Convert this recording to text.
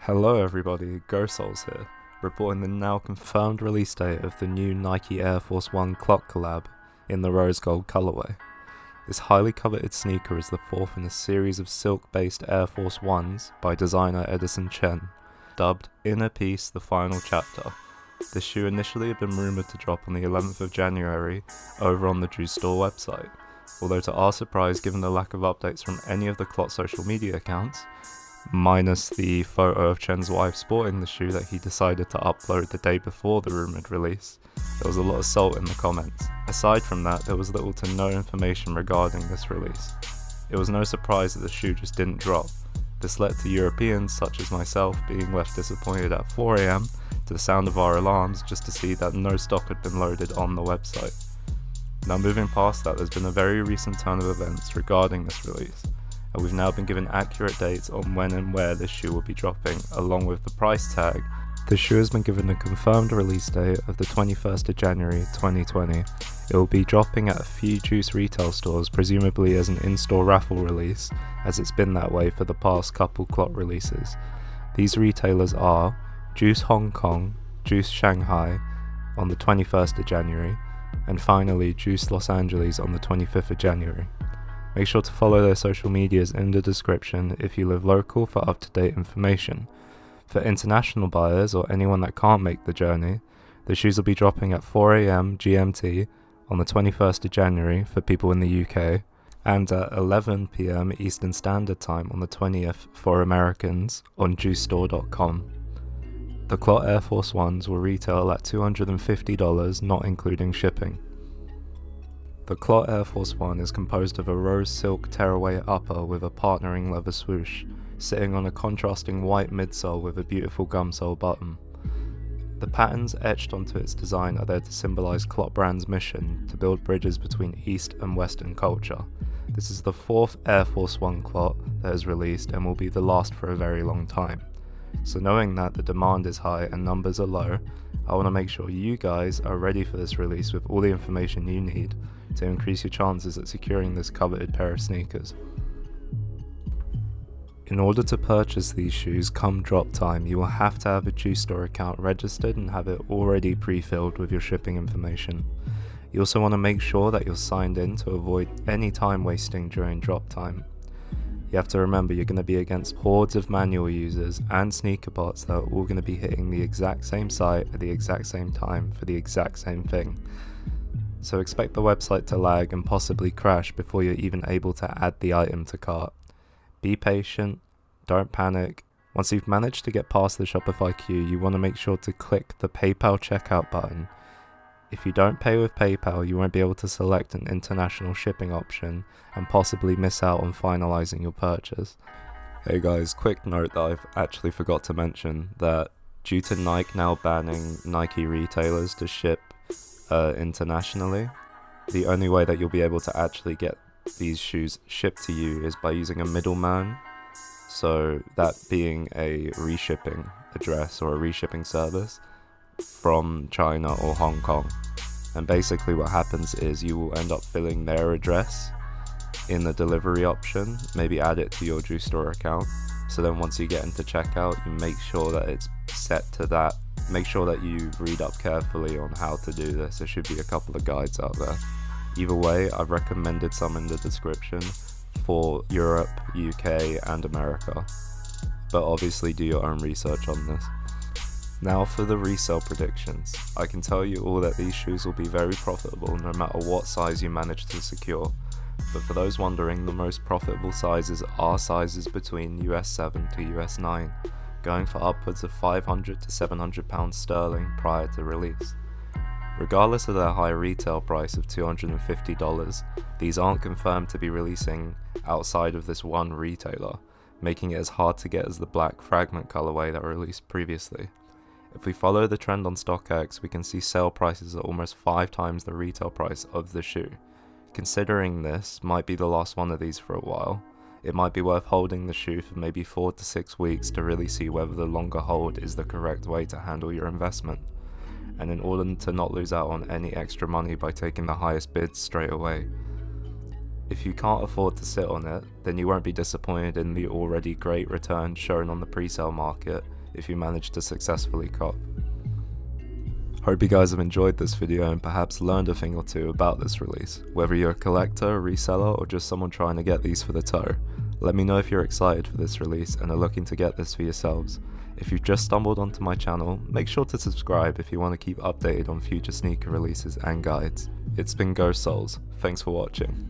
Hello everybody, Ghostsoles here, reporting the now confirmed release date of the new Nike Air Force 1 Clot collab in the rose gold colourway. This highly coveted sneaker is the fourth in a series of silk-based Air Force 1s by designer Edison Chen, dubbed Inner Peace the Final Chapter. The shoe initially had been rumoured to drop on the 11th of January over on the JuiceStore website, although to our surprise, given the lack of updates from any of the Clot social media accounts, minus the photo of Chen's wife sporting the shoe that he decided to upload the day before the rumoured release, there was a lot of salt in the comments. Aside from that, there was little to no information regarding this release. It was no surprise that the shoe just didn't drop. This led to Europeans such as myself being left disappointed at 4 AM to the sound of our alarms just to see that no stock had been loaded on the website. Now moving past that, there's been a very recent turn of events regarding this release, and we've now been given accurate dates on when and where this shoe will be dropping, along with the price tag. The shoe has been given a confirmed release date of the 21st of January 2020. It will be dropping at a few Juice retail stores, presumably as an in-store raffle release, as it's been that way for the past couple Clot releases. These retailers are Juice Hong Kong, Juice Shanghai on the 21st of January, and finally Juice Los Angeles on the 25th of January. Make sure to follow their social medias in the description if you live local for up-to-date information. For international buyers or anyone that can't make the journey, the shoes will be dropping at 4 AM GMT on the 21st of January for people in the UK, and at 11 PM Eastern Standard Time on the 20th for Americans on JuiceStore.com. The Clot Air Force 1s will retail at $250, not including shipping. The Clot Air Force 1 is composed of a rose silk tearaway upper with a partnering leather swoosh, sitting on a contrasting white midsole with a beautiful gumsole button. The patterns etched onto its design are there to symbolise Clot brand's mission to build bridges between East and Western culture. This is the fourth Air Force 1 Clot that is released and will be the last for a very long time. So knowing that the demand is high and numbers are low, I want to make sure you guys are ready for this release with all the information you need to increase your chances at securing this coveted pair of sneakers. In order to purchase these shoes come drop time, you will have to have a JuiceStore account registered and have it already pre-filled with your shipping information. You also want to make sure that you're signed in to avoid any time wasting during drop time. You have to remember you're going to be against hordes of manual users and sneaker bots that are all going to be hitting the exact same site at the exact same time for the exact same thing. So expect the website to lag and possibly crash before you're even able to add the item to cart. Be patient, don't panic. Once you've managed to get past the Shopify queue, you want to make sure to click the PayPal checkout button. If you don't pay with PayPal, you won't be able to select an international shipping option and possibly miss out on finalizing your purchase. Hey guys, quick note that I've actually forgot to mention that due to Nike now banning Nike retailers to ship internationally, the only way that you'll be able to actually get these shoes shipped to you is by using a middleman, so that being a reshipping address or a reshipping service from China or Hong Kong. And basically what happens is you will end up filling their address in the delivery option, maybe add it to your JuiceStore account, so then once you get into checkout you make sure that it's set to that. Make sure that you read up carefully on how to do this. There should be a couple of guides out there. Either way, I've recommended some in the description for Europe, UK and America, but obviously do your own research on this. Now for the resell predictions. I can tell you all that these shoes will be very profitable no matter what size you manage to secure, but for those wondering, the most profitable sizes are sizes between US 7 to US 9, going for upwards of £500 to £700 sterling prior to release. Regardless of their high retail price of $250, these aren't confirmed to be releasing outside of this one retailer, making it as hard to get as the black fragment colorway that were released previously. If we follow the trend on StockX, we can see sale prices at almost 5 times the retail price of the shoe. Considering this might be the last one of these for a while, it might be worth holding the shoe for maybe 4 to 6 weeks to really see whether the longer hold is the correct way to handle your investment, and in order to not lose out on any extra money by taking the highest bids straight away. If you can't afford to sit on it, then you won't be disappointed in the already great returns shown on the pre-sale market if you manage to successfully cop. Hope you guys have enjoyed this video and perhaps learned a thing or two about this release. Whether you're a collector, reseller, or just someone trying to get these for the toe, let me know if you're excited for this release and are looking to get this for yourselves. If you've just stumbled onto my channel, make sure to subscribe if you want to keep updated on future sneaker releases and guides. It's been Ghostsoles, thanks for watching.